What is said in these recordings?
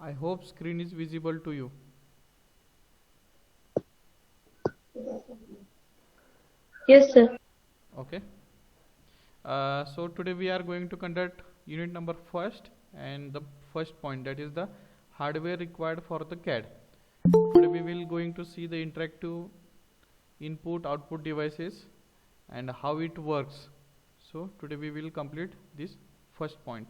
I hope screen is visible to you. Yes, sir. Okay. So today we are going to conduct unit number first, and the first point, that is the hardware required for the CAD. Today we will going to see the interactive input output devices and how it works. So today we will complete this first point.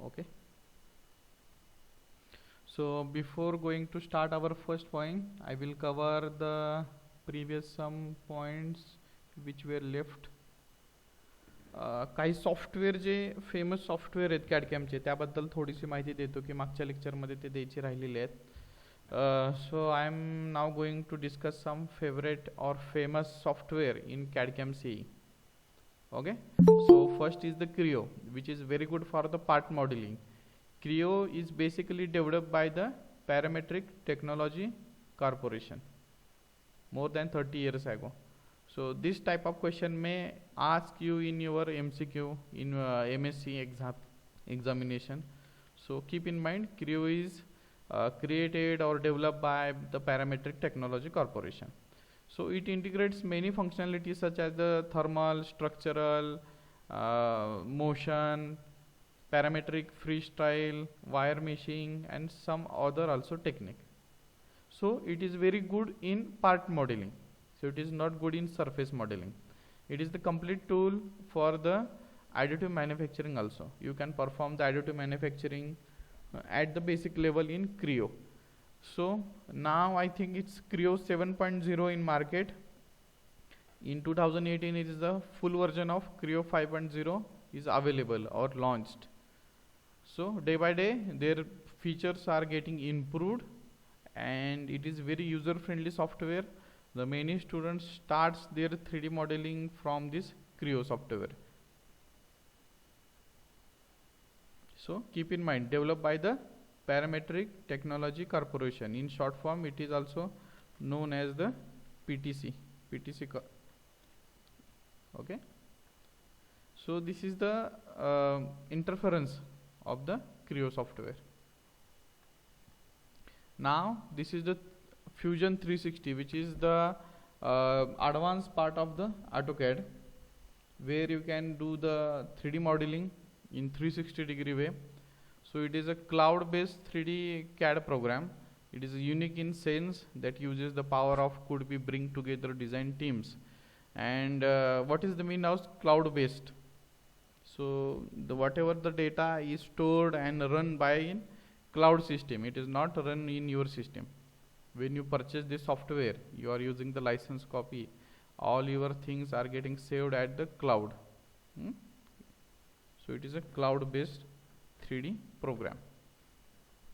Okay. So before going to start our first point, I will cover the previous some points which were left. काही software जे famous software आहेत कॅडकॅमचे त्याबद्दल थोडीशी माहिती देतो की मागच्या लेक्चरमध्ये ते द्यायचे राहिलेले आहेत. So I am now going to discuss some favourite और फेमस सॉफ्टवेअर इन कॅडकॅम सी. Okay, so first is the Creo, which is very good for the part modeling. Creo is basically developed by the Parametric Technology Corporation more than 30 years ago. So this type of question may ask you in your MCQ in MSc examination. So keep in mind, Creo is created or developed by the Parametric Technology Corporation. So it integrates many functionalities such as the thermal, structural, motion, parametric freestyle, wire meshing, and some other also technique. So it is very good in part modeling. So it is not good in surface modeling. It is the complete tool for the additive manufacturing also. You can perform the additive manufacturing at the basic level in Creo. So now I think it's Creo 7.0 in market. In 2018 it is the full version of Creo 5.0 is available or launched. So day by day their features are getting improved and it is very user friendly software. The many students starts their 3D modeling from this Creo software. So keep in mind, developed by the Parametric Technology Corporation. In short form, it is also known as the PTC. Okay. So this is the interference of the Creo software. Now this is the Fusion 360, which is the advanced part of the AutoCAD, where you can do the 3D modeling in 360-degree way. So it is a cloud-based 3D CAD program. It is unique in sense that uses the power of could be bring together design teams. And what is the mean of cloud-based? So the whatever the data is stored and run by in cloud system. It is not run in your system. When you purchase this software, you are using the license copy. All your things are getting saved at the cloud. So it is a cloud-based 3D program.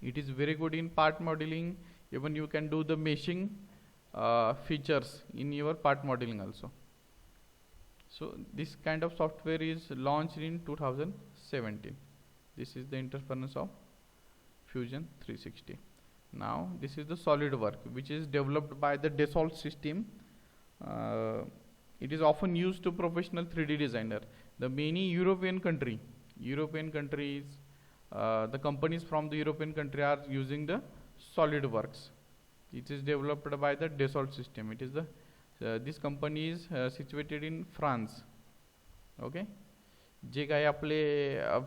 It is very good in part modeling. Even you can do the meshing features in your part modeling also. So this kind of software is launched in 2017. This is the interference of Fusion 360. Now this is the SolidWorks, which is developed by the Dassault System. It is often used to professional 3D designer. The many European countries, the companies from the European country are using the SolidWorks. It is developed by the Dassault System. It is the this company is situated in France. Okay. जे काही आपले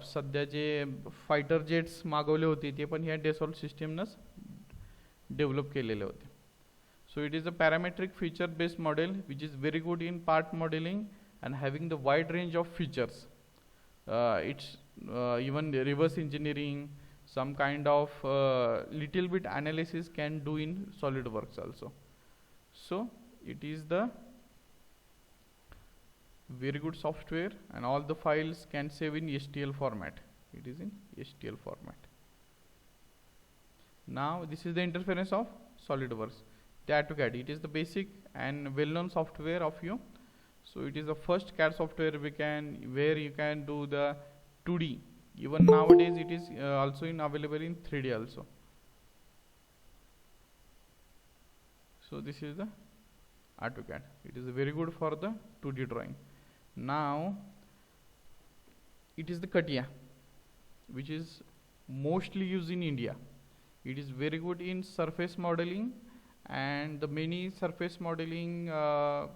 सध्या जे fighter जेट्स मागवले होते ते पण ह्या डेसॉल्ट सिस्टीमनंच डेव्हलप केलेले होते. So it is a parametric feature based model which is very good in part modeling and having the wide range of features. It's even reverse engineering, some kind of little bit analysis can do in SolidWorks also. So it is the very good software and all the files can save in STL format. It is in STL format. Now this is the interference of SolidWorks. AutoCAD, it is the basic and well-known software of you. So it is the first CAD software where you can do the 2D. Even nowadays it is also available in 3D also. So this is the AutoCAD. It is very good for the 2D drawing. Now it is the CATIA, which is mostly used in India. It is very good in surface modeling, and the many surface modeling or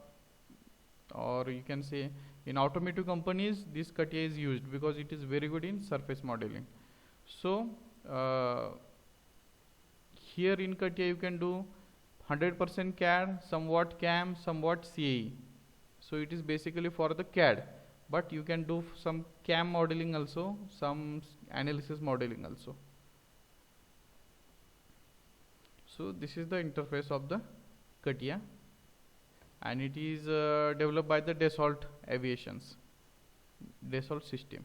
you can say in automotive companies this CATIA is used because it is very good in surface modeling. So here in CATIA you can do 100% CAD, somewhat CAM, somewhat CAE. So it is basically for the CAD, but you can do some CAM modeling also, some analysis modeling also. So this is the interface of the CATIA, and it is developed by the Dassault Aviations, Dassault system.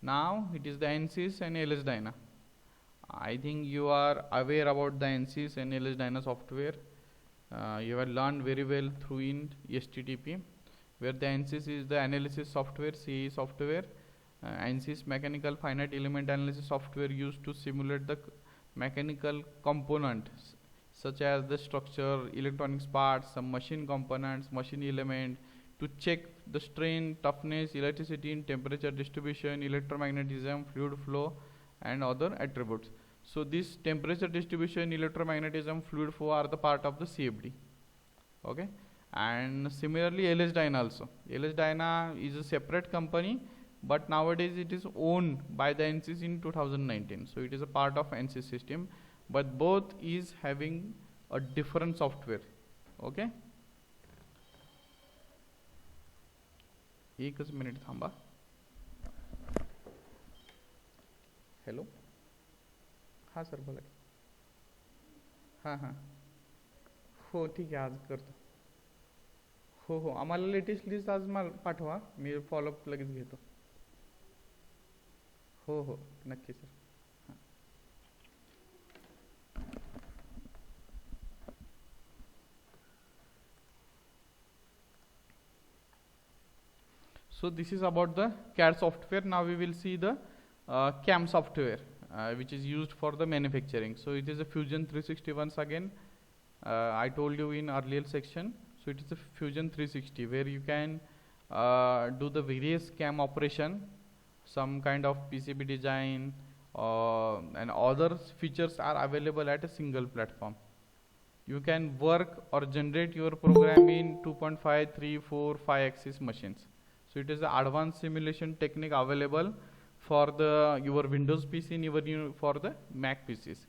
Now it is the ANSYS and LS Dyna. I think you are aware about the ANSYS and LS Dyna software. You have learned very well through in STTP, where the ANSYS is the analysis software, CAE software. ANSYS mechanical finite element analysis software used to simulate the mechanical components such as the structure, electronics parts, some machine components, machine element, to check the strain, toughness, elasticity, temperature distribution, electromagnetism, fluid flow, and other attributes. So this temperature distribution, electromagnetism, fluid flow are the part of the CFD. Okay, and similarly LS Dyna also. LS Dyna is a separate company, but nowadays it is owned by the ANSYS in 2019. So it is a part of ANSYS system, but both is having a different software. Okay, एकच minute थांबा. Hello, हां sir बोला की. हां हां, हो ठीक आहे, आज करतो. हो हो, आम्हाला लेटेस्ट लिस्ट आज मला पाठवा, मी फॉलोअप लगेच घेतो. हो हो नक्की सर. हां. So this is about the CAD software. Now we will see the CAM software, which is used for the manufacturing. So it is a Fusion 360 once again. I told you in earlier section. So it is a Fusion 360 where you can do the various CAM operation, some kind of PCB design, and other features are available at a single platform. You can work or generate your program in 2.5, 3, 4, 5 axis machines. So it is the advanced simulation technique available for the your Windows PC and even for the Mac PCs.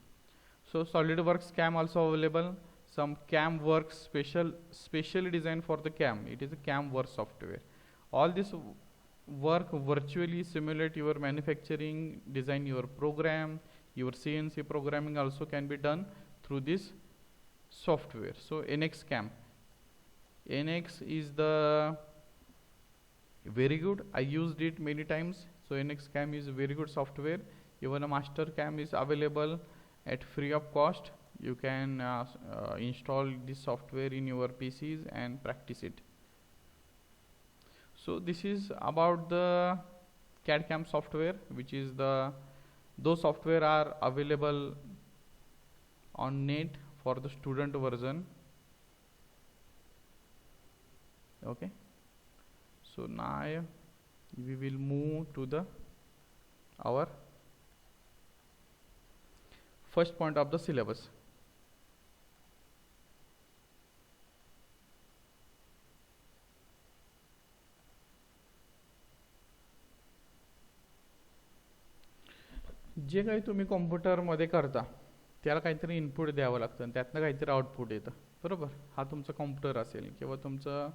So SolidWorks CAM also available. Some CAM works specially designed for the CAM. It is a CAM work software. All this work virtually simulate your manufacturing, design your program, your CNC programming also can be done through this software. So NX CAM. NX is the very good. I used it many times. So NX CAM is a very good software. Even a master CAM is available at free of cost. You can install this software in your PCs and practice it. So this is about the CAD CAM software, which is those software are available on net for the student version. Okay. So now we will move to our first point of the syllabus. जे काही तुम्ही कॉम्प्युटरमध्ये करता त्याला काहीतरी input द्यावं लागतं आणि त्यातनं काहीतरी आउटपुट येतं, बरोबर. हा तुमचा कॉम्प्युटर असेल किंवा तुमचं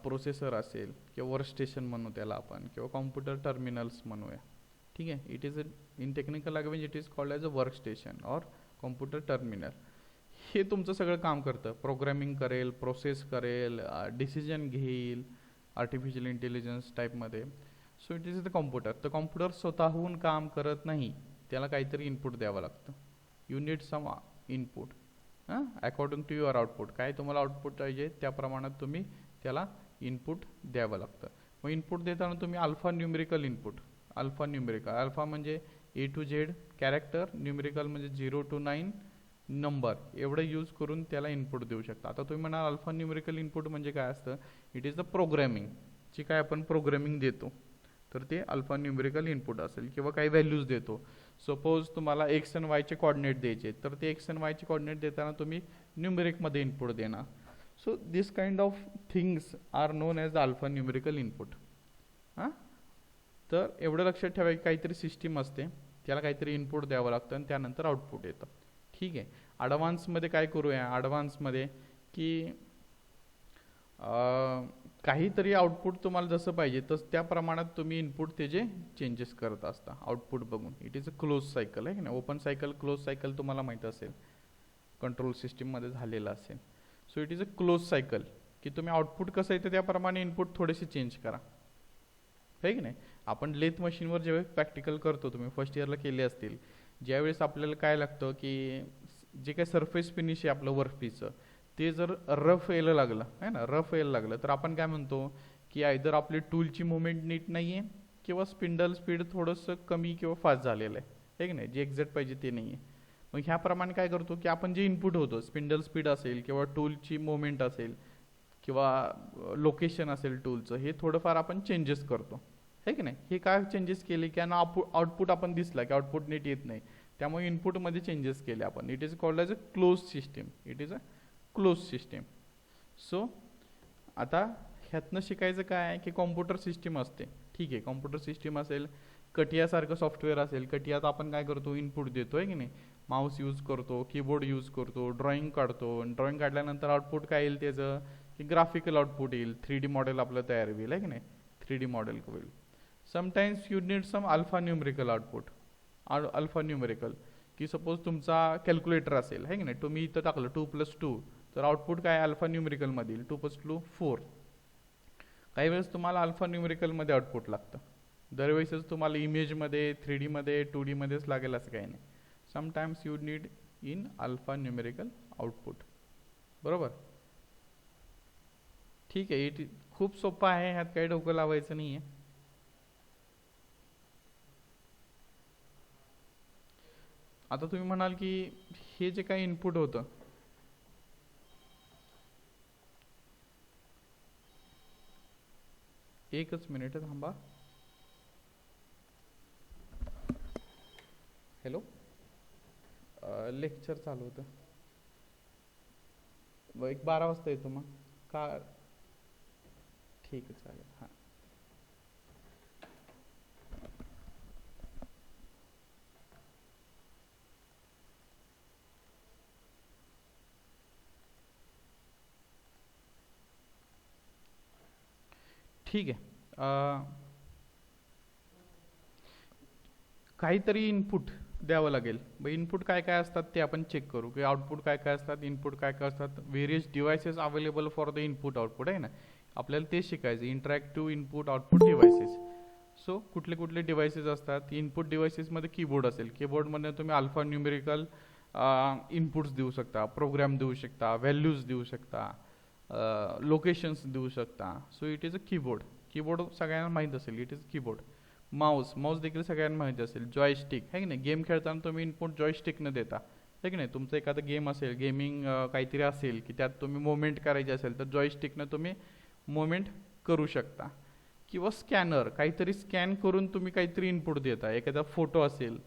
प्रोसेसर असेल किंवा वर्क स्टेशन म्हणू त्याला आपण, किंवा कॉम्प्युटर टर्मिनल्स म्हणूया. ठीक आहे. It is in technical language it is called as a work station और कॉम्प्युटर टर्मिनल. हे तुमचं सगळं काम करतं, प्रोग्रॅमिंग करेल, प्रोसेस करेल, डिसिजन घेईल आर्टिफिशियल इंटेलिजन्स टाईपमध्ये. So it is the computer. तर कॉम्प्युटर स्वतःहून काम करत नाही, त्याला काहीतरी इनपुट द्यावं लागतं. You need some input according to your output. काय तुम्हाला आउटपुट पाहिजे त्या प्रमाणात तुम्ही त्याला इनपुट द्यावं लागतं. मग इनपुट देताना तुम्ही alpha numerical input, alpha numerical, alpha म्हणजे A to Z character, numerical म्हणजे 0 to 9, नंबर एवढं यूज करून त्याला इनपुट देऊ शकता. आता तुम्ही म्हणाल अल्फा न्यूमेरिकल इनपुट म्हणजे काय असतं? इट इज द प्रोग्रॅमिंग, जी काय आपण प्रोग्रॅमिंग देतो तर ते अल्फा न्यूमेरिकल इनपुट असेल. किंवा काही व्हॅल्यूज देतो. सपोज तुम्हाला एक्स अँड वायचे कॉर्डिनेट द्यायचे तर ते एक्स अँड वायचे कॉर्डिनेट देताना तुम्ही न्यूमेरिकमध्ये इनपुट देणार. So this kind of things are known as the alpha numerical input. हां, तर एवढं लक्षात ठेवा की काहीतरी सिस्टीम असते, त्याला काहीतरी इनपुट द्यावं लागतं आणि त्यानंतर आउटपुट येतं. ठीक आहे. ॲडव्हान्समध्ये काय करूया? ॲडव्हान्समध्ये की काहीतरी आउटपुट तुम्हाला जसं पाहिजे तसं त्या प्रमाणात तुम्ही इनपुट त्याचे चेंजेस करत असता आउटपुट बघून. It is a close cycle आहे की नाही. ओपन सायकल, क्लोज सायकल तुम्हाला माहीत असेल, कंट्रोल सिस्टीममध्ये झालेलं असेल. So it is a close cycle की तुम्ही आउटपुट कसं येतं त्याप्रमाणे इनपुट थोडेसे चेंज करा, आहे की नाही. आपण लेथ मशीनवर जेव्हा प्रॅक्टिकल करतो, तुम्ही फर्स्ट इयरला केले असतील, ज्यावेळेस आपल्याला काय लागतं की जे काही सरफेस फिनिश आहे आपलं वर्कपीसचं ते जर रफ यायला लागलं आहे ना, रफ यायला लागलं तर आपण काय म्हणतो की आयदर आपली टूलची मुवमेंट नीट नाही आहे किंवा स्पिंडल स्पीड थोडंसं कमी किंवा फास्ट झालेलं आहे की नाही, जे एक्झॅक्ट पाहिजे ते नाही आहे. मग ह्याप्रमाणे काय करतो की आपण जे इनपुट होतं, स्पिंडल स्पीड असेल किंवा टूलची मुवमेंट असेल किंवा लोकेशन असेल टूलचं, हे थोडंफार आपण चेंजेस करतो, आहे की नाही. हे काय चेंजेस केले की आउटपुट आपण दिसला की आउटपुट नीट येत नाही, त्यामुळे इनपुटमध्ये चेंजेस केले आपण. It is called as a close system. It is a close system. So आता ह्यातनं शिकायचं काय आहे की कॉम्प्युटर सिस्टीम असते. ठीक आहे, कॉम्प्युटर सिस्टीम असेल, कटियासारखं सॉफ्टवेअर असेल, कटियात आपण काय करतो, इनपुट देतो आहे की नाही. माऊस यूज करतो, कीबोर्ड यूज करतो, ड्रॉइंग काढतो. ड्रॉइंग काढल्यानंतर आउटपुट काय येईल त्याचं की ग्राफिकल आउटपुट येईल, 3D मॉडेल आपलं तयार होईल, आहे की नाही. 3D मॉडेल होईल. Sometimes you need some alpha numerical output. Alpha numerical की सपोज तुमचा कॅल्क्युलेटर असेल, आहे की नाही. तुम्ही इथं टाकलं 2+2 तर आउटपुट काय अल्फा न्यूमेरिकलमध्ये येईल, 2+2 4. काही वेळेस तुम्हाला अल्फा न्यूमेरिकलमध्ये आउटपुट लागतं, दरवेळेसच तुम्हाला इमेजमध्ये 3Dमध्ये 2Dमध्येच लागेल असं काही नाही. Sometimes you need in alpha numerical output. बरोबर. ठीक आहे. खूप सोपं आहे, ह्यात काही डोकं लावायचं नाही आहे. आता तुम्ही म्हणाल की हे जे काही इनपुट होतं, एकच मिनिट थांबा. हॅलो, लेक्चर चालू होतं. एक 12 वाजता येतो मग का? ठीक आहे, चालेल. हां, ठीक आहे. काहीतरी इनपुट द्यावं लागेल. मग इनपुट काय काय असतात ते आपण चेक करू की आउटपुट काय काय असतात, इनपुट काय काय असतात. Various devices available for the input output, आहे ना. आपल्याला ते शिकायचं, interactive input output devices. So कुठले कुठले डिव्हायसेस असतात. इनपुट डिव्हायसेसमध्ये कीबोर्ड असेल, कीबोर्डमध्ये तुम्ही अल्फा न्यूमेरिकल इनपुट्स देऊ शकता, प्रोग्राम देऊ शकता, व्हॅल्यूज देऊ शकता, लोकेशन्स देऊ शकता. So it is a keyboard. Keyboard सगळ्यांना माहीत असेल, इट इज कीबोर्ड. माऊस देखील सगळ्यांना माहिती असेल. जॉयस्टिक, आहे की नाही. गेम खेळताना तुम्ही इनपुट जॉयस्टिकनं देता, आहे की नाही. तुमचं एखादा गेम असेल, गेमिंग काहीतरी असेल की त्यात तुम्ही मुवमेंट करायची असेल तर जॉयस्टिकनं तुम्ही मुवमेंट करू शकता. किंवा स्कॅनर, काहीतरी स्कॅन करून तुम्ही काहीतरी इनपुट देता. एखादा फोटो असेल,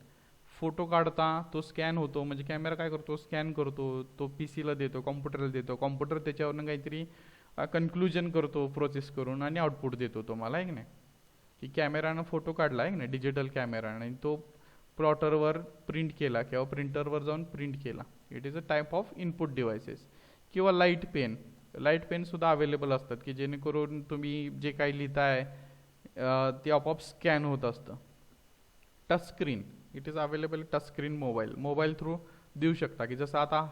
फोटो काढता, तो स्कॅन होतो, म्हणजे कॅमेरा काय करतो, स्कॅन करतो, तो PCला देतो, कॉम्प्युटरला देतो, कॉम्प्युटर त्याच्यावरनं काहीतरी कन्क्लुजन करतो प्रोसेस करून आणि आउटपुट देतो तुम्हाला, आहे की नाही. की कॅमेरानं फोटो काढला, आहे की नाही, डिजिटल कॅमेरानं, आणि तो प्लॉटरवर प्रिंट केला किंवा प्रिंटरवर जाऊन प्रिंट केला. It is a type of input devices. किंवा लाईट पेनसुद्धा अवेलेबल असतात की जेणेकरून तुम्ही जे काही लिहिताय ते आपोआप स्कॅन होत असतं. Touch screen, it is available touch screen. Mobile through देऊ शकता की जसं आता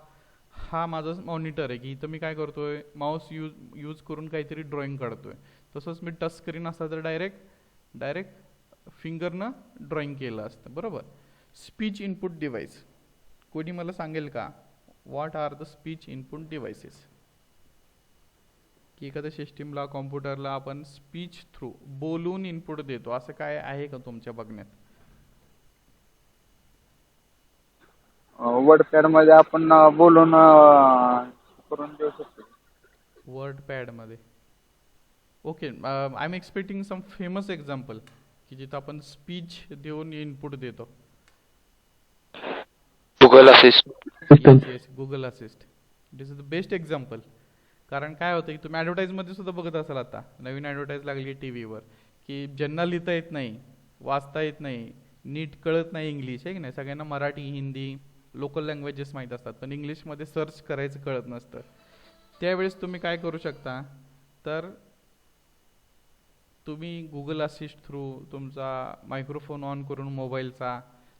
हा माझं मॉनिटर आहे की इथं मी काय करतोय, माऊस यूज करून काहीतरी ड्रॉइंग काढतोय. तसंच मी टच स्क्रीन असता तर डायरेक्ट फिंगरनं ड्रॉइंग केलं असतं. बरोबर. स्पीच इनपुट डिव्हाइस, कोणी मला सांगेल का what are the speech input devices. की एखाद्या सिस्टीमला, कॉम्प्युटरला आपण स्पीच थ्रू बोलून इनपुट देतो, असं काय आहे का तुमच्या बघण्यात. वर्डपॅड मध्ये आपण बोलून करून देऊ शकतो. वर्ड पॅडमध्ये okay. I am expecting some famous example की जिथं आपण स्पीच देऊन इनपुट देतो. Google Assist. Yes yes, Google assist it is the best example. कारण काय होतं की तुम्ही ॲडव्हर्टाईजमध्ये सुद्धा बघत असाल, आता नवीन ॲडव्हर्टाईज लागली टी व्हीवर, की ज्यांना लिहिता येत नाही, वाचता येत नाही, नीट कळत नाही इंग्लिश, आहे की नाही, सगळ्यांना मराठी, हिंदी, लोकल लँग्वेजेस माहीत असतात, पण इंग्लिशमध्ये सर्च करायचं कळत नसतं. त्यावेळेस तुम्ही काय करू शकता, तर तुम्ही गुगल असिस्ट थ्रू तुमचा मायक्रोफोन ऑन करून मोबाईलचा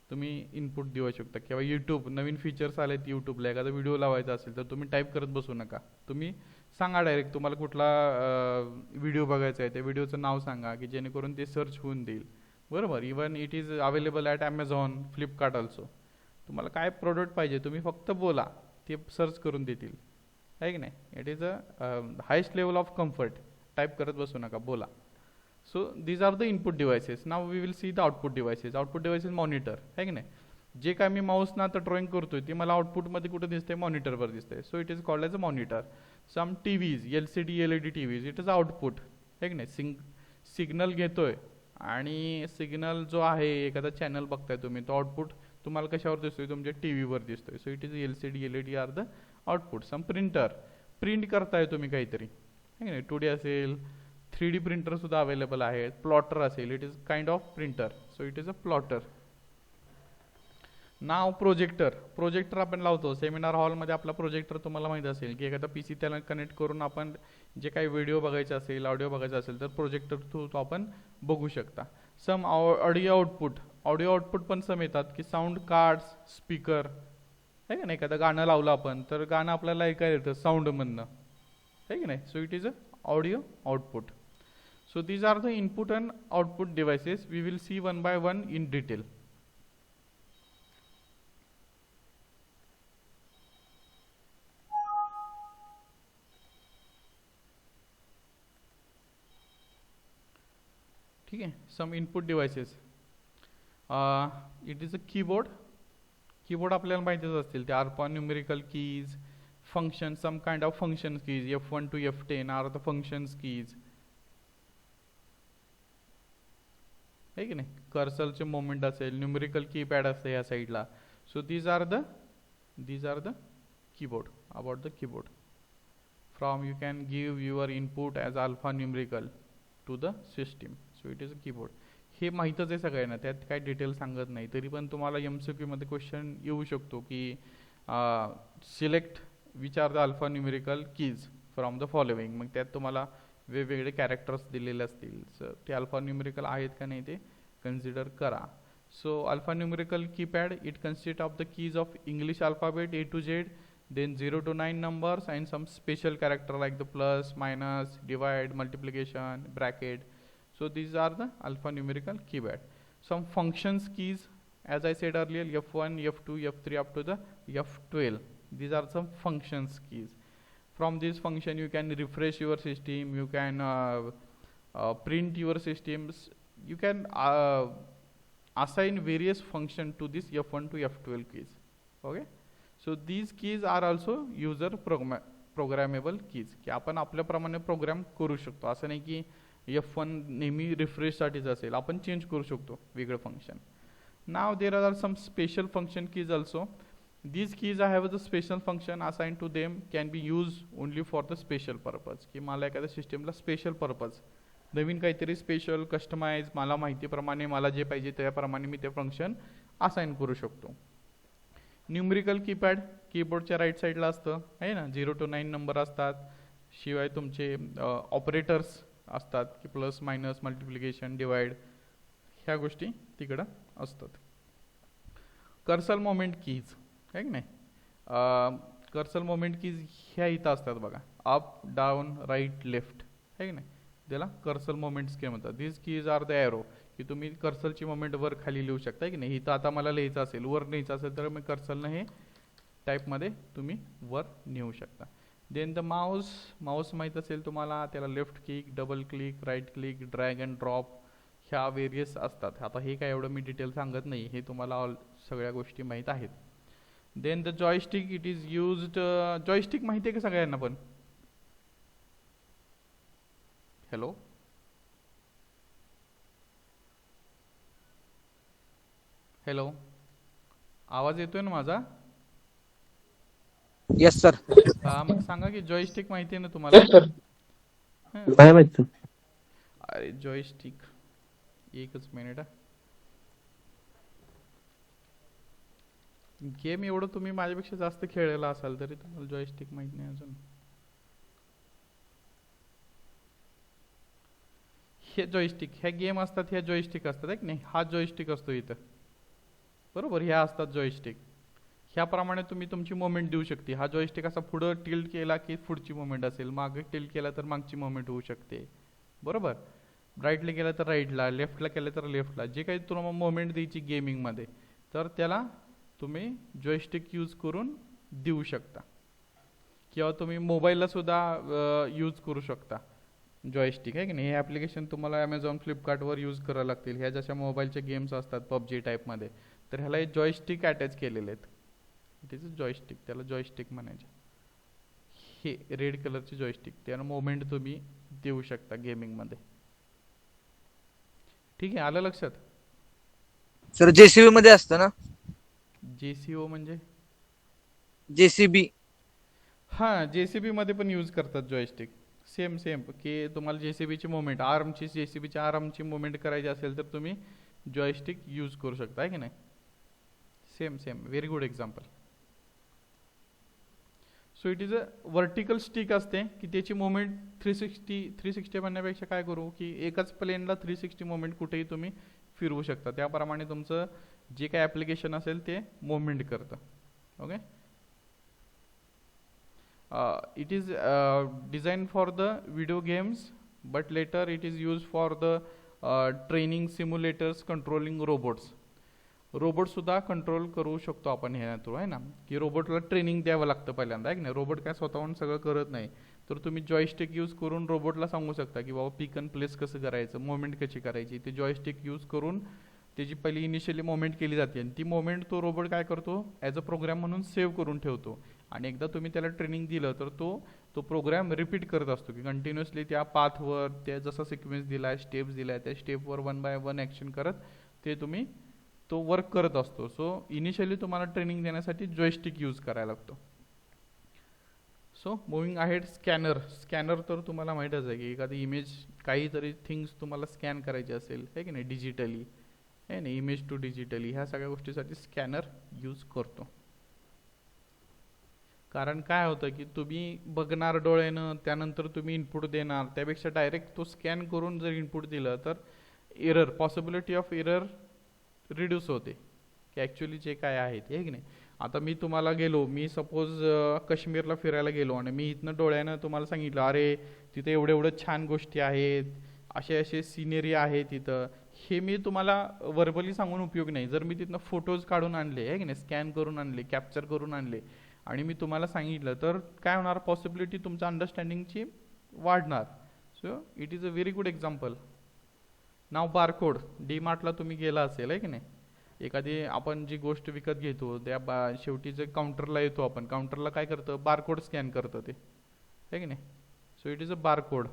तुम्ही इनपुट देऊ शकता. किंवा यूट्यूब नवीन फीचर्स आलेत यूट्यूबला, एखादा व्हिडिओ लावायचा असेल तर तुम्ही टाईप करत बसू नका, तुम्ही सांगा डायरेक्ट तुम्हाला कुठला व्हिडिओ बघायचा आहे, त्या व्हिडिओचं नाव सांगा की जेणेकरून ते सर्च होऊन देईल. बरोबर. Even it is available at Amazon, Flipkart also. तुम्हाला काय प्रोडक्ट पाहिजे तुम्ही फक्त बोला, ते सर्च करून देतील, आहे की नाही. It is a highest level of comfort. Type करत बसू नका, बोला. So these are the input devices. Now we will see the output devices. Output device is monitor, है की नाही. जे काय मी माऊसनं आता ड्रॉइंग करतोय ते मला आउटपुटमध्ये कुठे दिसतंय, मॉनिटरवर दिसतंय. So it is called as a monitor. Some TVs, LCD LED TVs, it is output, है की नाही. सिग्नल घेतोय आणि सिग्नल जो आहे, एखादा चॅनल बघताय तुम्ही, तो आउटपुट तुम्हाला कशावर दिसतोय, तुमच्या टी व्हीवर दिसतोय. So it is LCD LED are the output. Some printer, print करताय तुम्ही काहीतरी, है की नाही. 2D असेल, 3D प्रिंटर सुद्धा अवेलेबल आहेत, प्लॉटर असेल, it is kind of printer. So it is a plotter. Now projector. Projector आपण लावतो सेमिनार हॉलमध्ये. आपला प्रोजेक्टर तुम्हाला माहीत असेल की एखादा PC त्याला कनेक्ट करून आपण जे काही व्हिडिओ बघायचा असेल, ऑडिओ बघायचा असेल, तर प्रोजेक्टर थ्रू तो आपण बघू शकता. सम ऑडिओ आउटपुट. ऑडिओ आउटपुट पण सम येतात की साऊंड कार्ड्स, स्पीकर, आहे का नाही. एखादं गाणं लावलं आपण तर गाणं आपल्याला ऐकायला येतं साऊंडमधनं, आहे की नाही. So it is a audio output. So these are the input and output devices. We will see one by one in detail. ठीक है. Some input devices. It is a keyboard. Keyboard आपल्याला माहितीच असतील, ते alphanumerical keys, function, some kind of function keys, F1 to F10 are the functions keys. है की नाही. कर्सरचे मोमेंट असेल, न्यूमेरिकल कीपॅड असते या साईडला. So these are the keyboard. About the keyboard, from you can give your input as alpha numerical to the system. So it is a keyboard. हे माहीतच आहे सगळ्यांना, त्यात काय डिटेल सांगत नाही. तरी पण तुम्हाला MCQ मध्ये क्वेश्चन येऊ शकतो की select which are the alpha numerical keys from the following. मग त्यात तुम्हाला वेगवेगळे कॅरेक्टर्स दिलेले असतील, सो ते अल्फा न्यूमेरिकल आहेत का नाही ते कन्सिडर करा. So alpha numerical keypad, it consist of the keys of English alphabet A to Z, then 0 to 9 numbers and some special character like the plus, minus, divide, multiplication, bracket. So these are the alphanumerical keypad. Some functions keys, as I said earlier, F1, F2, F3 up to the F12. These are some functions keys. From this function you can refresh your system, you can print your systems, you can assign various function to this F1 to F12 keys. Okay. So these keys are also user programmable keys, की आपण आपल्याप्रमाणे programme करू शकतो. असं नाही की F1 नेहमी रिफ्रेशसाठीच असेल, आपण चेंज करू शकतो वेगळं function. Now there are some special function keys also. These keys I have the special function assigned to them, can be used only for the special purpose. की मला एखाद्या सिस्टीमला स्पेशल पर्पज, नवीन काहीतरी स्पेशल कस्टमाइज, मला माहितीप्रमाणे मला जे पाहिजे त्याप्रमाणे मी ते फंक्शन असाइन करू शकतो. न्यूमेरिकल कीपॅड कीबोर्डच्या राईट साईडला असतं, आहे ना. 0 to 9 नंबर असतात, शिवाय तुमचे ऑपरेटर्स असतात की प्लस, मायनस, मल्टिप्लिकेशन, डिवाइड, ह्या गोष्टी तिकडं असतात. कर्सर मोमेंट कीज, आहे की नाही. कर्सर मोमेंट कीज ह्या इथं असतात बघा, अप, डाऊन, राईट, लेफ्ट, आहे की नाही. त्याला कर्सर मोमेंट्स की म्हणतात. दिस कीज आर द एरो, की तुम्ही कर्सरची मोमेंट वर खाली लिहू शकता, की नाही. इथं आता मला लिहायचं असेल, वर लिहायचं असेल तर मी कर्सरनं हे टाईपमध्ये तुम्ही वर नेऊ शकता. Then the Mouse. माऊस माहीत असेल तुम्हाला, त्याला left click, double click, right click, drag and drop, ह्या वेरियस असतात. आता हे काय एवढं मी डिटेल सांगत नाही, हे तुम्हाला सगळ्या गोष्टी माहीत आहेत. Then the joystick it is used. Joystick माहिती आहे का सगळ्यांना पण? हॅलो, हॅलो, आवाज येतोय ना माझा? Yes sir. हा, मग सांगा की जॉयस्टिक माहिती आहे ना तुम्हाला? Yes, sir. हं. नाही माहित. अरे जॉयस्टिक, एकच मिनिट. गेम एवढं तुम्ही माझ्यापेक्षा जास्त खेळलेला असाल तरी तुम्हाला जॉयस्टिक माहित नाही अजून. हे जॉयस्टिक, ह्या गेम असतात, ह्या जॉयस्टिक असतात आहे की नाही? हा जॉयस्टिक असतो इथं, बरोबर? ह्या असतात जॉयस्टिक. ह्याप्रमाणे तुम्ही तुमची मोमेंट देऊ शकते. हा जॉयस्टिक असा पुढं टिल्ट केला की पुढची मोमेंट असेल, मागे टिल्ट केला तर मागची मोमेंट होऊ शकते, बरोबर? राईटला केलं तर राईटला, लेफ्टला केलं तर लेफ्टला, जे काही तुम्हाला मोमेंट द्यायची गेमिंगमध्ये, तर त्याला तुम्ही जॉयस्टिक यूज करून देऊ शकता. किंवा तुम्ही मोबाईलला सुद्धा यूज करू शकता जॉयस्टिक, आहे की नाही? हे ॲप्लिकेशन तुम्हाला ॲमेझॉन, फ्लिपकार्टवर यूज करावं लागतील. ह्या जशा मोबाईलच्या गेम्स असतात पबजी टाईपमध्ये, तर ह्याला हे जॉयस्टिक अटॅच केलेले आहेत. इट इज अ जॉयस्टिक, त्याला जॉयस्टिक म्हणायचे. हे रेड कलरचे जॉयस्टिक, त्यानं मोमेंट तुम्ही देऊ शकता गेमिंगमध्ये. ठीक आहे, आलं लक्षात? सर जेसीबी मध्ये असतं ना? JCO म्हणजे? जेसीबी. हां, JCB मध्ये पण यूज करतात जॉयस्टिक. सेम सेम, की तुम्हाला JCBची मोमेंट, आर्मची, JCBच्या आर्मची मोमेंट करायची असेल तर तुम्ही जॉयस्टिक यूज करू शकता, आहे की नाही? Same same, very good example. So it is a vertical stick असते की त्याची मोमेंट 360 म्हणण्यापेक्षा काय करू की एकाच प्लेनला 360 मोमेंट कुठेही तुम्ही फिरवू शकता. त्याप्रमाणे तुमचं जे काही ॲप्लिकेशन असेल ते मोमेंट करतं. Okay, it is designed for the video games, but later it is used for the training simulators controlling robots. Robot सुद्धा कंट्रोल करू शकतो आपण ह्या थ्रू, आहे ना? की रोबोटला ट्रेनिंग द्यावं लागतं पहिल्यांदा, आहे की नाही? रोबोट काय स्वतःहून सगळं करत नाही. तर तुम्ही जॉयस्टिक यूज करून रोबोटला सांगू शकता की बाबा पिक अँड प्लेस कसं करायचं, मोमेंट कशी करायची. ते जॉयस्टिक यूज करून त्याची पहिली इनिशियली मोमेंट केली जाते आणि ती मोमेंट तो रोबोट काय करतो, ॲज अ प्रोग्राम म्हणून सेव्ह करून ठेवतो. आणि एकदा तुम्ही त्याला ट्रेनिंग दिलं तर तो प्रोग्राम रिपीट करत असतो की कंटिन्युअसली त्या पाथवर, त्या जसा सिक्वेन्स दिला आहे, स्टेप्स दिला आहे, त्या स्टेपवर 1 बाय 1 ॲक्शन करत ते तुम्ही तो वर्क करत असतो. सो इनिशियली तुम्हाला ट्रेनिंग देण्यासाठी जॉयस्टिक यूज करायला लागतो. So moving ahead, scanner. Scanner तर तुम्हाला माहीतच आहे की एखादी इमेज, काहीतरी थिंग्स तुम्हाला स्कॅन करायची असेल, आहे की नाही, डिजिटली, आहे ना, इमेज टू डिजिटली, ह्या सगळ्या गोष्टीसाठी स्कॅनर यूज करतो. कारण काय होतं की तुम्ही बघणार डोळ्यानं, त्यानंतर तुम्ही इनपुट देणार, त्यापेक्षा डायरेक्ट तो स्कॅन करून जर इनपुट दिलं तर error, possibility of error reduce होते की ॲक्च्युली जे काय आहे ते, आहे की नाही? आता मी तुम्हाला गेलो, मी सपोज काश्मीरला फिरायला गेलो आणि मी इथनं डोळ्यानं तुम्हाला सांगितलं अरे तिथे एवढं एवढं छान गोष्टी आहेत, असे असे सिनेरी आहे तिथं, हे मी तुम्हाला वर्बली सांगून उपयोग नाही. जर मी तिथनं फोटोज काढून आणले, आहे की नाही, स्कॅन करून आणले, कॅप्चर करून आणले आणि मी तुम्हाला सांगितलं तर काय होणार, पॉसिबिलिटी तुमच्या अंडरस्टँडिंगची वाढणार. So it is a very good example. Now barcode. डीमार्टला तुम्ही गेला असेल, आहे की नाही, एखादी आपण जी गोष्ट विकत घेतो त्या शेवटी जे काउंटरला येतो आपण, काउंटरला काय करतं, बारकोड स्कॅन करतं ते, आहे की नाही? So it is a barcode.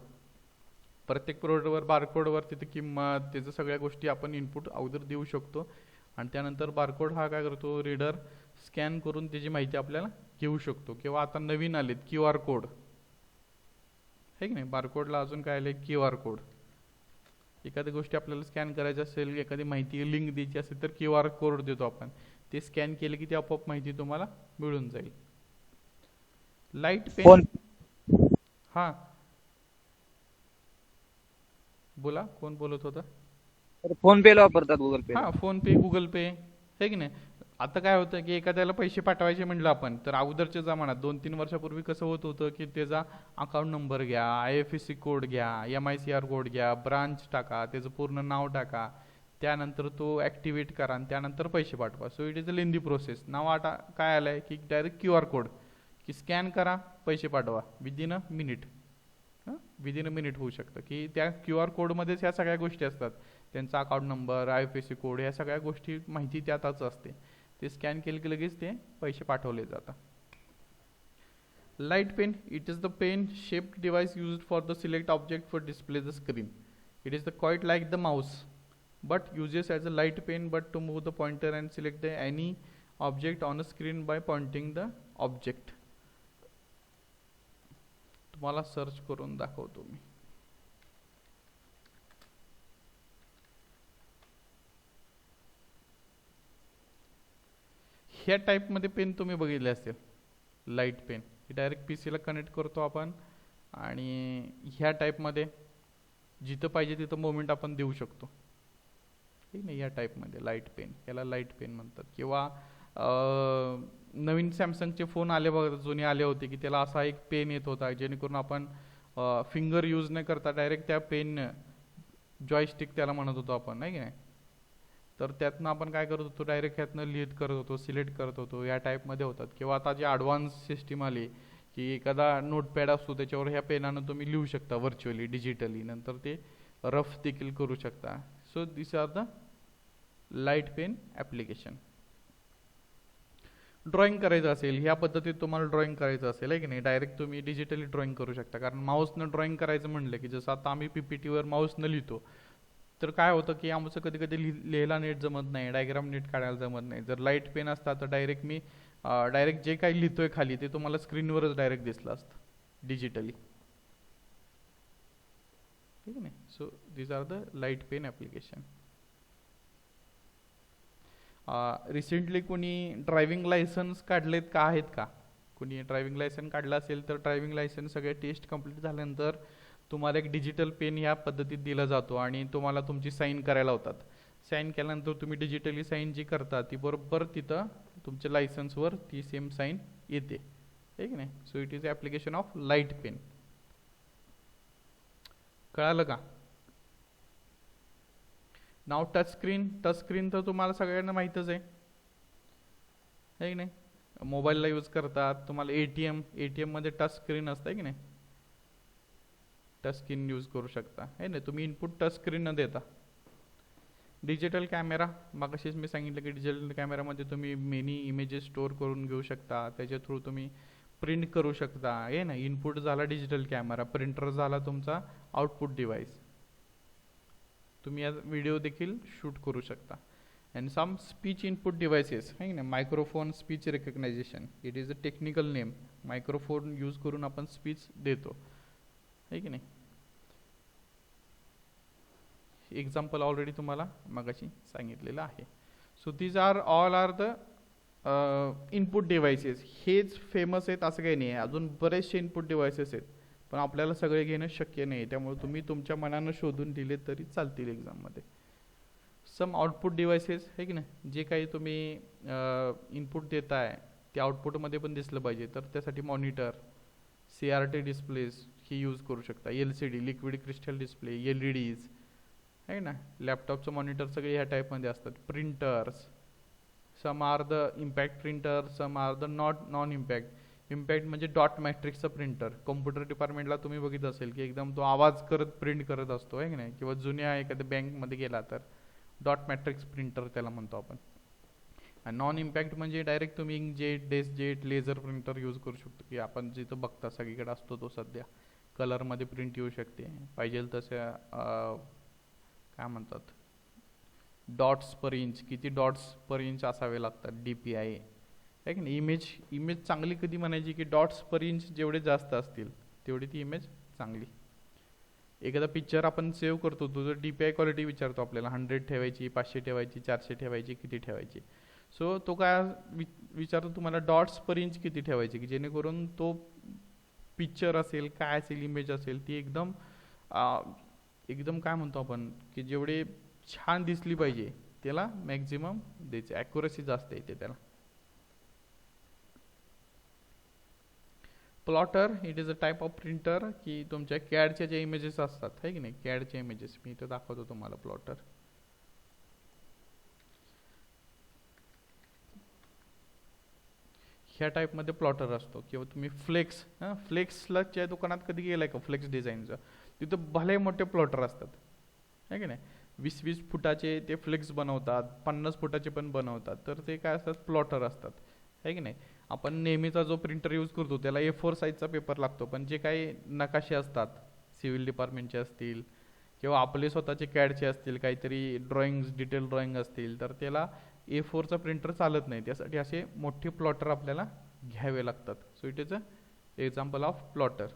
प्रत्येक प्रोडक्टवर बारकोडवर तिथे किंमत, त्याचं सगळ्या गोष्टी आपण इनपुट अगोदर देऊ शकतो आणि त्यानंतर बारकोड हा काय करतो, रीडर स्कॅन करून त्याची माहिती आपल्याला घेऊ शकतो. किंवा आता नवीन आलेत QR कोड, आहे की नाही? बारकोडला अजून काय आले, QR कोड. एखादी गोष्टी आपल्याला स्कॅन करायची असेल, एखादी माहिती लिंक द्यायची असेल तर QR कोड देतो आपण, ते स्कॅन केले की ती आपोआप माहिती तुम्हाला मिळून जाईल. Light pen. हां बोला, कोण बोलत होता? फोन पे ला वापरतात, गुगल पे. हां, फोन पे, गुगल पे, आहे की नाही? आता काय होतं की एखाद्याला पैसे पाठवायचे म्हटलं आपण तर अगोदरच्या जमान्यात 2-3 वर्षापूर्वी कसं होत होतं की त्याचा अकाउंट नंबर घ्या, IFSC कोड घ्या, MICR कोड घ्या, ब्रांच टाका, त्याचं पूर्ण नाव टाका, त्यानंतर तो ॲक्टिवेट करा आणि त्यानंतर पैसे पाठवा. So it is a lengthy process. Now आता काय आलं आहे की डायरेक्ट QR कोड, की स्कॅन करा, पैसे पाठवा, within a minute. Within a minute होऊ शकतं की त्या QR कोडमध्येच ह्या सगळ्या गोष्टी असतात, त्यांचा अकाउंट नंबर, IFSC कोड, ह्या सगळ्या गोष्टी माहिती त्यातच असते. ते स्कॅन केलं की लगेच ते पैसे पाठवले जातात. Light pen, it is the pen shaped device used for the select object for display the screen. It is the quite like the mouse, but uses as a light pen but to move the pointer and select the any object on the screen by pointing the object. तुम्हाला search करून दाखवतो मी. ह्या type मध्ये pen तुम्ही बघितले असेल, light pen. ही direct पीसीला connect करतो आपण आणि ह्या टाईपमध्ये जिथं पाहिजे तिथं मोमेंट आपण देऊ शकतो, ठीक नाही. या टाईपमध्ये लाईट पेन, याला लाईट पेन म्हणतात. किंवा नवीन सॅमसंगचे फोन आले बघा, जुने आले होते की त्याला असा एक पेन येत होता जेणेकरून आपण फिंगर यूज न करता डायरेक्ट त्या पेन, जॉयस्टिक त्याला म्हणत होतो आपण, नाही की नाही. तर त्यातनं आपण काय करत होतो, डायरेक्ट ह्यातनं लिहित करत होतो, सिलेक्ट करत होतो. या टाईपमध्ये होतात. किंवा आता जे ॲडव्हान्स सिस्टीम आली की एखादा नोटपॅड असतो त्याच्यावर ह्या पेनानं तुम्ही लिहू शकता व्हर्च्युअली, डिजिटली. नंतर ते रफ देखील करू शकता. So this are the light pen application. Drawing करायचं असेल, ह्या पद्धतीत तुम्हाला ड्रॉइंग करायचं असेल, आहे की नाही, डायरेक्ट तुम्ही डिजिटली ड्रॉइंग करू शकता. कारण माऊसनं ड्रॉइंग करायचं म्हणलं की जसं आता आम्ही PPTवर माऊसनं लिहितो, तर काय होतं की आमचं कधी कधी लिहायला नीट जमत नाही, डायग्राम नीट काढायला जमत नाही. जर लाईट पेन असता तर डायरेक्ट मी डायरेक्ट जे काही लिहितोय खाली ते तुम्हाला स्क्रीनवरच डायरेक्ट दिसलं असतं डिजिटली, ठीक आहे नाही. So these are the light pen application. Recently कोणी ड्रायव्हिंग लायसन्स काढलेत का, आहेत का? कोणी ड्रायव्हिंग लायसन्स काढलं असेल तर ड्रायव्हिंग लायसन्स सगळे टेस्ट कंप्लीट झाल्यानंतर तुम्हाला एक डिजिटल पेन ह्या पद्धतीत दिला जातो आणि तुम्हाला तुमची साईन करायला होतात. साईन केल्यानंतर तुम्ही डिजिटली साईन जी करता ती बरोबर तिथं तुमच्या लायसन्सवर ती सेम साईन येते, आहे की नाही. So it is application of light pen. कळालं का? नाव टच स्क्रीन. टच स्क्रीन तर तुम्हाला सगळ्यांना माहीतच आहे की नाही. मोबाईलला यूज करतात. तुम्हाला ATM मध्ये टच स्क्रीन असतं, आहे की नाही. टच स्क्रीन यूज करू शकता, आहे ना. तुम्ही इनपुट टच स्क्रीन न देता. डिजिटल कॅमेरा, मगाशीच मी सांगितलं की डिजिटल कॅमेरामध्ये तुम्ही मेनी इमेजेस स्टोअर करून घेऊ शकता. त्याच्या थ्रू तुम्ही प्रिंट करू शकता, आहे ना. इनपुट झाला डिजिटल कॅमेरा, प्रिंटर झाला तुमचा आउटपुट डिव्हाइस. तुम्ही यात व्हिडिओ देखील शूट करू शकता. And some speech input devices, आहे ना. Microphone speech recognition, it is a technical name. Microphone use करून आपण स्पीच देतो, आहे की नाही. एक्झाम्पल ऑलरेडी तुम्हाला मगाशी सांगितलेलं आहे. So these are all are the input devices. हेच फेमस आहेत असं काही नाही आहे, अजून बरेचसे इनपुट डिव्हाइसेस आहेत, पण आपल्याला सगळे घेणं शक्य नाही. त्यामुळे तुम्ही तुमच्या मनानं शोधून दिले तरी चालतील एक्झाममध्ये. सम आउटपुट डिव्हाइसेस, आहे की नाही, जे काही तुम्ही इनपुट देताय ते आउटपुटमध्ये पण दिसलं पाहिजे. तर त्यासाठी मॉनिटर, CRT डिस्प्लेज ही यूज करू शकता. LCD, liquid crystal display, LEDs, आहे ना. लॅपटॉपचं मॉनिटर सगळे ह्या टाईपमध्ये असतात. Printers, some are the impact printer, some are the non impact. Impact म्हणजे डॉट मॅट्रिक्सचं प्रिंटर. कॉम्प्युटर डिपार्टमेंटला तुम्ही बघित असेल की एकदम तो आवाज करत प्रिंट करत असतो, आहे की नाही. किंवा जुन्या एखाद्या बँकमध्ये गेला तर डॉट मॅट्रिक्स प्रिंटर त्याला म्हणतो आपण. आणि नॉन इम्पॅक्ट म्हणजे डायरेक्ट तुम्ही inkjet, DeskJet, laser printer use करू शकतो, की आपण जिथं बघता सगळीकडे असतो तो सध्या. कलरमध्ये प्रिंट येऊ शकते, पाहिजे तसं काय म्हणतात, डॉट्स पर इंच, किती डॉट्स पर इंच असावे लागतात, DPI, आहे की नाही. इमेज चांगली कधी म्हणायची की डॉट्स पर इंच जेवढे जास्त असतील तेवढी ती इमेज चांगली. एखादा पिक्चर आपण सेव्ह करतो, तो जो DPI क्वालिटी विचारतो आपल्याला, 100 ठेवायची, 500 ठेवायची, 400 ठेवायची, किती ठेवायची. सो तो काय विचारतो तुम्हाला, डॉट्स पर इंच किती ठेवायची, की जेणेकरून तो पिक्चर असेल, काय असेल, इमेज असेल, ती एकदम काय म्हणतो आपण, की जेवढे छान दिसली पाहिजे त्याला मॅक्झिमम द्यायचे, ॲक्युरसी जास्त येते त्याला. Plotter, it is a type of printer, की तुमच्या कॅडच्या ज्या इमेजेस असतात, आहे की नाही, कॅडच्या इमेजेस मी इथं दाखवतो तुम्हाला. प्लॉटर ह्या टाईपमध्ये प्लॉटर असतो. किंवा तुम्ही फ्लेक्सच्या दुकानात कधी गेलाय का, फ्लेक्स डिझाईनचं, तिथं भले मोठे प्लॉटर असतात, आहे की नाही. 20-20 फुटाचे ते फ्लेक्स बनवतात, 50 फुटाचे पण बनवतात. तर ते काय असतात, प्लॉटर असतात, आहे की नाही. आपण नेहमीचा जो प्रिंटर यूज करतो त्याला A4 साईजचा पेपर लागतो, पण जे काही नकाशे असतात सिव्हिल डिपार्टमेंटचे असतील किंवा आपले स्वतःचे कॅडचे असतील, काहीतरी ड्रॉइंग्स डिटेल ड्रॉइंग असतील, तर त्याला A4चा प्रिंटर चालत नाही. त्यासाठी असे मोठे प्लॉटर आपल्याला घ्यावे लागतात. So it is a example of plotter.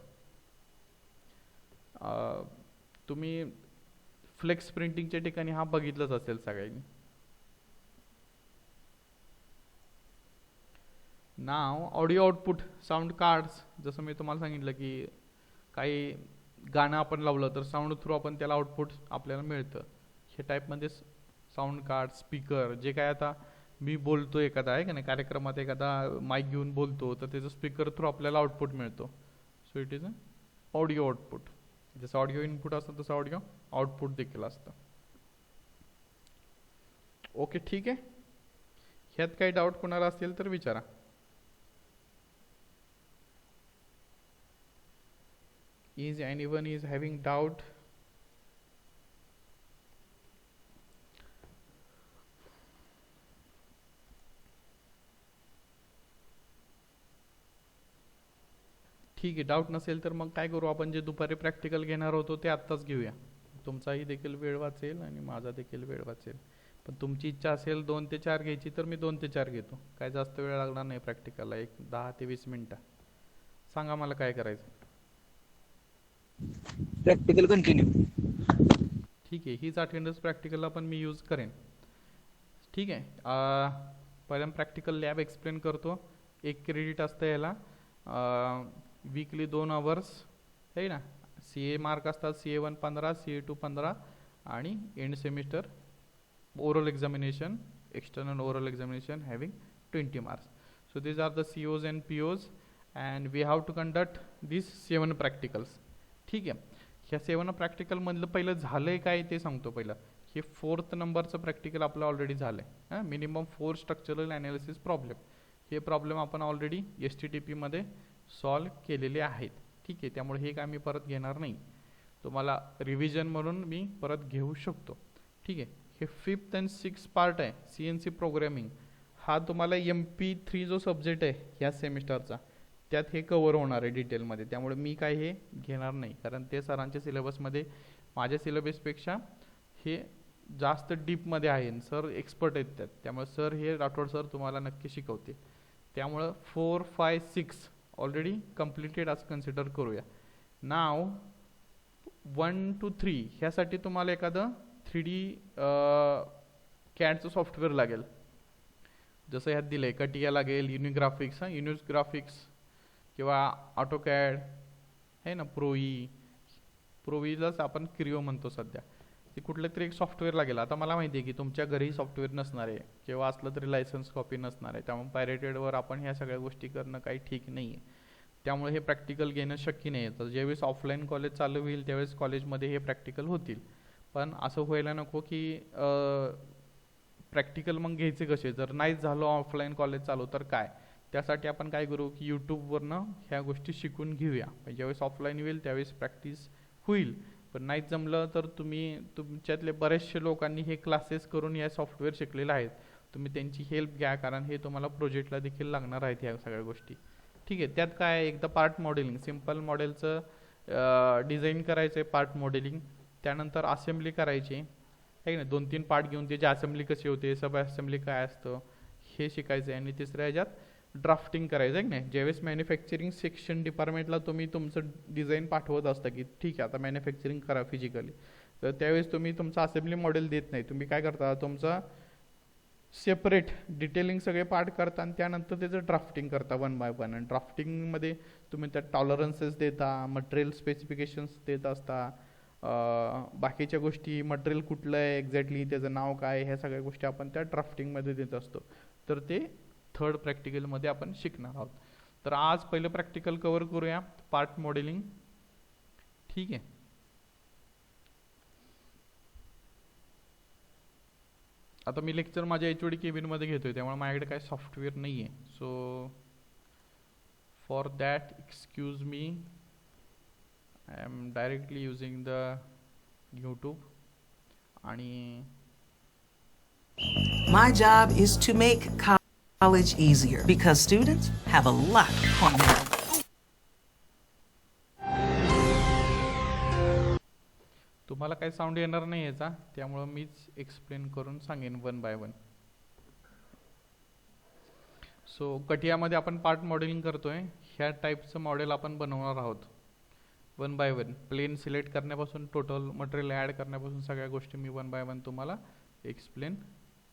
तुम्ही फ्लेक्स प्रिंटिंगच्या ठिकाणी हा बघितलंच असेल सगळ्यांनी. नाव ऑडिओ आउटपुट साऊंड कार्ड्स, जसं मी तुम्हाला सांगितलं की काही गाणं आपण लावलं तर साऊंड थ्रू आपण त्याला आउटपुट आपल्याला मिळतं. हे टाईपमध्ये साऊंड कार्ड, स्पीकर, जे काय आता मी बोलतो एखादा आहे का नाही कार्यक्रमात, एखादा माईक घेऊन बोलतो तर त्याचं स्पीकर थ्रू आपल्याला आउटपुट मिळतो. So it is a audio output. जसं ऑडिओ इनपुट असतं तसं ऑडिओ आउटपुट देखील असतं. ओके, ठीक आहे. ह्यात काही डाऊट कोणाला असतील तर विचारा. Is anyone is having doubt? ठीक आहे, डाऊट नसेल तर मग काय करू, आपण जे दुपारी प्रॅक्टिकल घेणार होतो ते आत्ताच घेऊया. तुमचाही देखील वेळ वाचेल आणि माझा देखील वेळ वाचेल. पण तुमची इच्छा असेल 2 ते 4 घ्यायची तर मी 2 ते 4 घेतो. काय जास्त वेळ लागणार नाही प्रॅक्टिकलला, एक 10 ते 20 मिनटं. सांगा मला काय करायचं. Practical continue. ठीक आहे, हीच अटेंडन्स प्रॅक्टिकलला पण मी यूज करेन. ठीक आहे. पहिल्यांदा प्रॅक्टिकल लॅब एक्सप्लेन करतो. 1 क्रेडिट असतं याला. वीकली 2 आवर्स आहे ना. CA मार्क असतात, CA1 15, CA2 15 आणि end semester oral examination, external oral examination having 20 marks. So these are the COs and POs and we have to conduct these 7 practicals. ठीक आहे. ह्या 7 प्रॅक्टिकलमधलं पहिलं झालं आहे काय ते सांगतो. पहिलं हे 4th नंबरचं प्रॅक्टिकल आपलं ऑलरेडी झालं आहे. Minimum 4 structural analysis problem. हे प्रॉब्लेम आपण ऑलरेडी STTPमध्ये सॉल्व केलेले आहेत. ठीक आहे, त्यामुळे हे काय मी परत घेणार नाही. तुम्हाला रिव्हिजन म्हणून मी परत घेऊ शकतो. ठीक आहे. हे 5th and 6th पार्ट आहे CNC प्रोग्रॅमिंग. हा तुम्हाला MP3 जो सब्जेक्ट आहे ह्या सेमिस्टरचा त्यात हे कवर होणार आहे डिटेलमध्ये. त्यामुळे मी काय हे घेणार नाही, कारण ते सरांच्या सिलेबसमध्ये माझ्या सिलेबसपेक्षा हे जास्त डीपमध्ये आहे. सर एक्सपर्ट आहेत त्यात, त्यामुळे सर हे राठोड सर तुम्हाला नक्की शिकवतील. त्यामुळं 4, 5, 6 ऑलरेडी कम्प्लिटेड असं कन्सिडर करूया. नाव 1 to 3 ह्यासाठी तुम्हाला एखादं 3D कॅडचं सॉफ्टवेअर लागेल. जसं ह्यात दिलं आहे कटिया लागेल, युनिग्राफिक्स युनिग्राफिक्स किंवा ऑटोकॅड आहे ना, प्रोईलाच आपण क्रिओ म्हणतो सध्या. ते कुठलं तरी एक सॉफ्टवेअर लागेल. आता मला माहिती आहे की तुमच्या घरी सॉफ्टवेअर नसणार आहे किंवा असलं तरी लायसन्स कॉपी नसणार आहे. त्यामुळे पायरेटेडवर आपण ह्या सगळ्या गोष्टी करणं काही ठीक नाही आहे. त्यामुळे हे प्रॅक्टिकल घेणं शक्य नाही आहे. तर ज्यावेळेस ऑफलाईन कॉलेज चालू होईल त्यावेळेस कॉलेजमध्ये हे प्रॅक्टिकल होतील. पण असं व्हायला नको की प्रॅक्टिकल मग घ्यायचे कसे, जर नाहीच झालं ऑफलाईन कॉलेज चालू तर काय. त्यासाठी आपण काय करू की यूट्यूबवरनं ह्या गोष्टी शिकून घेऊया. ज्यावेळेस ऑफलाईन होईल त्यावेळेस प्रॅक्टिस होईल. पण नाहीच जमलं तर तुम्ही तुमच्यातले बरेचसे लोकांनी हे क्लासेस करून या सॉफ्टवेअर शिकलेले आहेत, तुम्ही त्यांची हेल्प घ्या, कारण हे तुम्हाला प्रोजेक्टला देखील लागणार आहेत ह्या सगळ्या गोष्टी. ठीक आहे. त्यात काय एकदा पार्ट मॉडेलिंग, सिम्पल मॉडेलचं डिझाईन करायचं आहे, पार्ट मॉडेलिंग. त्यानंतर असेंब्ली करायची आहे ना, 2-3 पार्ट घेऊन त्याची असेंब्ली कशी होते, सब असेंब्ली काय असतं हे शिकायचं आहे. आणि तिसऱ्या ह्याच्यात ड्राफ्टिंग करायचं आहे की नाही. ज्यावेळेस मॅन्युफॅक्चरिंग सेक्शन डिपार्टमेंटला तुम्ही तुमचं डिझाईन पाठवत असता की ठीक आहे आता मॅन्युफॅक्चरिंग करा फिजिकली, तर त्यावेळेस तुम्ही तुमचं असेंब्ली मॉडेल देत नाही. तुम्ही काय करता, तुमचा सेपरेट डिटेलिंग सगळे पार्ट करता आणि त्यानंतर त्याचं ड्राफ्टिंग करता 1 by 1. आणि ड्राफ्टिंगमध्ये तुम्ही त्यात टॉलरन्सेस देता, मटेरियल स्पेसिफिकेशन्स देत असता, बाकीच्या गोष्टी, मटेरियल कुठलं आहे एक्झॅक्टली, त्याचं नाव काय, ह्या सगळ्या गोष्टी आपण त्या ड्राफ्टिंगमध्ये देत असतो. तर ते 3rd प्रॅक्टिकलमध्ये आपण शिकणार आहोत. तर आज पहिलं प्रॅक्टिकल कव्हर करूया, पार्ट मॉडेलिंग. ठीक आहे. आता मी लेक्चर माझ्या HOD केबिनमध्ये घेतोय, त्यामुळे माझ्याकडे काय सॉफ्टवेअर नाही आहे. So for that excuse me, I am directly using the YouTube आणि My job is to make college easier because students have a lot on their तुम्हाला काही साऊंड येणार नाही याचा, त्यामुळं मीच एक्सप्लेन करून सांगेन वन बाय वन. सो कटियामध्ये आपण पार्ट मॉडेलिंग करतोय. ह्या टाईपचं मॉडेल आपण बनवणार आहोत one by one. Plane select करण्यापासून टोटल मटेरियल ॲड करण्यापासून सगळ्या गोष्टी मी वन बाय वन तुम्हाला एक्सप्लेन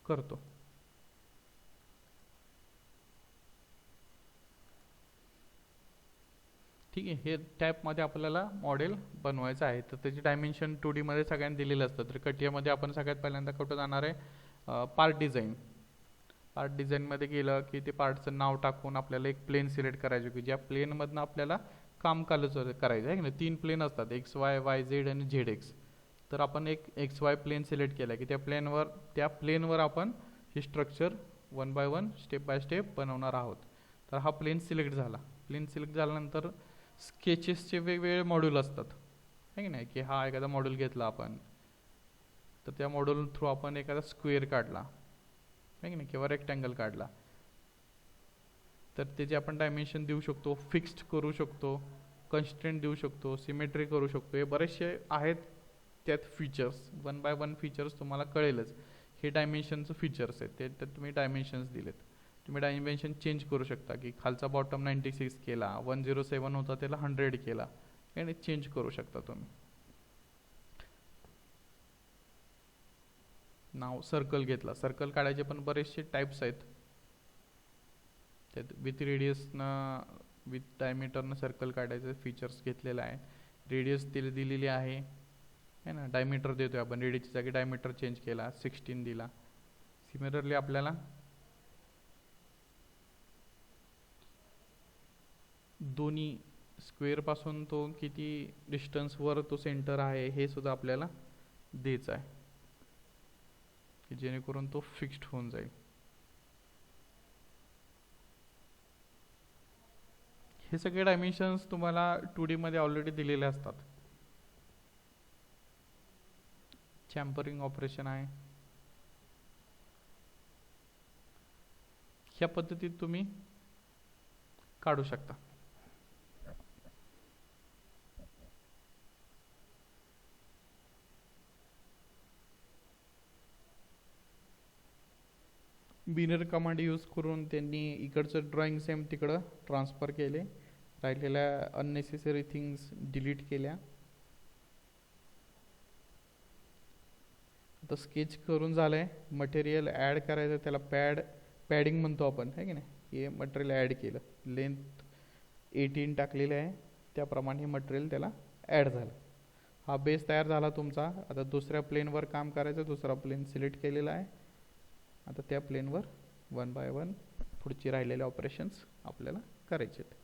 करतो. ठीक आहे. हे टाईपमध्ये आपल्याला मॉडेल बनवायचं आहे. तर त्याची डायमेन्शन 2D मध्ये सगळ्यांना दिलेलं असतं. तर कटियामध्ये आपण सगळ्यात पहिल्यांदा कुठं जाणार आहे, पार्ट डिझाईन. पार्ट डिझाईनमध्ये गेलं की ते पार्टचं नाव टाकून आपल्याला एक प्लेन सिलेक्ट करायचं की ज्या प्लेनमधनं आपल्याला काम करायचं आहे की नाही. 3 प्लेन असतात, XY, YZ आणि ZX. तर आपण एक XY प्लेन सिलेक्ट केला की त्या प्लेनवर आपण हे structure one by one step by step बनवणार आहोत. तर हा प्लेन सिलेक्ट झाला. प्लेन सिलेक्ट झाल्यानंतर स्केचेसचे वेगवेगळे मॉड्यूल असतात आहे की नाही. की हा एखादा मॉड्यूल घेतला आपण, तर त्या मॉड्यूल थ्रू आपण एखादा स्क्वेअर काढला आहे की नाही, किंवा रेक्टँगल काढला. तर त्याचे आपण डायमेन्शन देऊ शकतो, फिक्स्ड करू शकतो, कन्स्ट्रेंट देऊ शकतो, सिमेट्री करू शकतो. हे बरेचसे आहेत त्यात features. One by one features तुम्हाला कळेलच. हे डायमेन्शनचं फीचर्स आहेत, ते तर तुम्ही डायमेन्शन्स दिलेत. तुम्ही डायमेन्शन चेंज करू शकता की खालचा बॉटम 96 केला, 107 होता त्याला 100 केला, आणि चेंज करू शकता तुम्ही. नाव सर्कल घेतला. सर्कल काढायचे पण बरेचसे टाईप्स आहेत. त्यात विथ रेडियसनं विथ डायमीटरनं सर्कल काढायचं फीचर्स घेतलेलं आहे. रेडियस दिलेली आहे ना. डायमीटर देतोय आपण, रेडियसची जागी डायमीटर चेंज केला, 16 दिला. सिमिलरली आपल्याला दोन्ही स्क्वेअरपासून तो किती डिस्टन्सवर तो सेंटर आहे हे सुद्धा आपल्याला द्यायचं आहे की जेणेकरून तो फिक्स्ड होऊन जाईल. हे सगळे डायमेन्शन्स तुम्हाला 2D मध्ये ऑलरेडी दिलेले असतात. चॅम्परिंग ऑपरेशन आहे. ह्या पद्धतीत तुम्ही काढू शकता. बिनर कमांड यूज करून त्यांनी इकडचं ड्रॉइंग सेम तिकडं ट्रान्सफर केले, राहिलेल्या अननेसेसरी थिंग्स डिलीट केल्या. आता स्केच करून झालंय. मटेरियल ॲड करायचं, त्याला पॅडिंग म्हणतो आपण आहे की नाही. हे मटेरियल ॲड केलं, लेंथ 18 टाकलेलं आहे, त्याप्रमाणे हे मटेरियल त्याला ॲड झालं. हा बेस तयार झाला तुमचा. आता दुसऱ्या प्लेनवर काम करायचं. दुसरा प्लेन सिलेक्ट केलेला आहे. आता त्या प्लेनवर वन बाय वन पुढचे राहिलेले ऑपरेशन्स आपल्याला करायचे आहेत.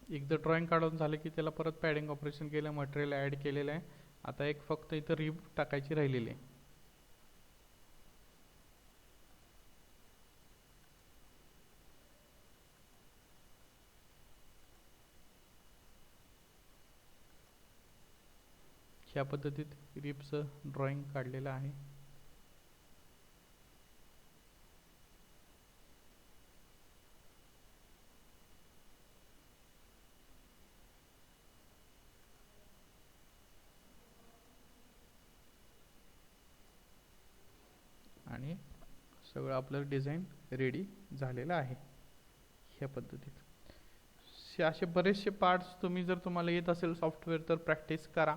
एकदा ड्रॉइंग काढून झालं की त्याला परत पॅडिंग ऑपरेशन केलं, मटेरियल ॲड केलेलं आहे. आता एक फक्त इथं रिब टाकायची राहिलेली आहे. ह्या पद्धतीत रिबचं ड्रॉइंग काढलेलं आहे. आणि सगळं आपलं डिझाईन रेडी झालेलं आहे ह्या पद्धतीत. असे बरेचसे पार्ट्स तुम्हाला येत असेल सॉफ्टवेअर तर प्रॅक्टिस करा,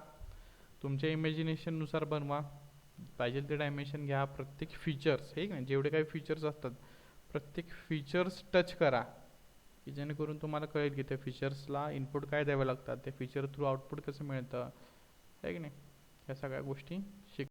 तुमच्या इमॅजिनेशननुसार बनवा, पाहिजे ते डायमेन्शन घ्या. प्रत्येक फीचर्स हे ना जेवढे काही फीचर्स असतात प्रत्येक फीचर्स टच करा की जेणेकरून तुम्हाला कळेल की त्या फीचर्सला इनपुट काय द्यावे लागतात, त्या फीचर थ्रू आउटपुट कसं मिळतं आहे की नाही. ह्या सगळ्या गोष्टी शिक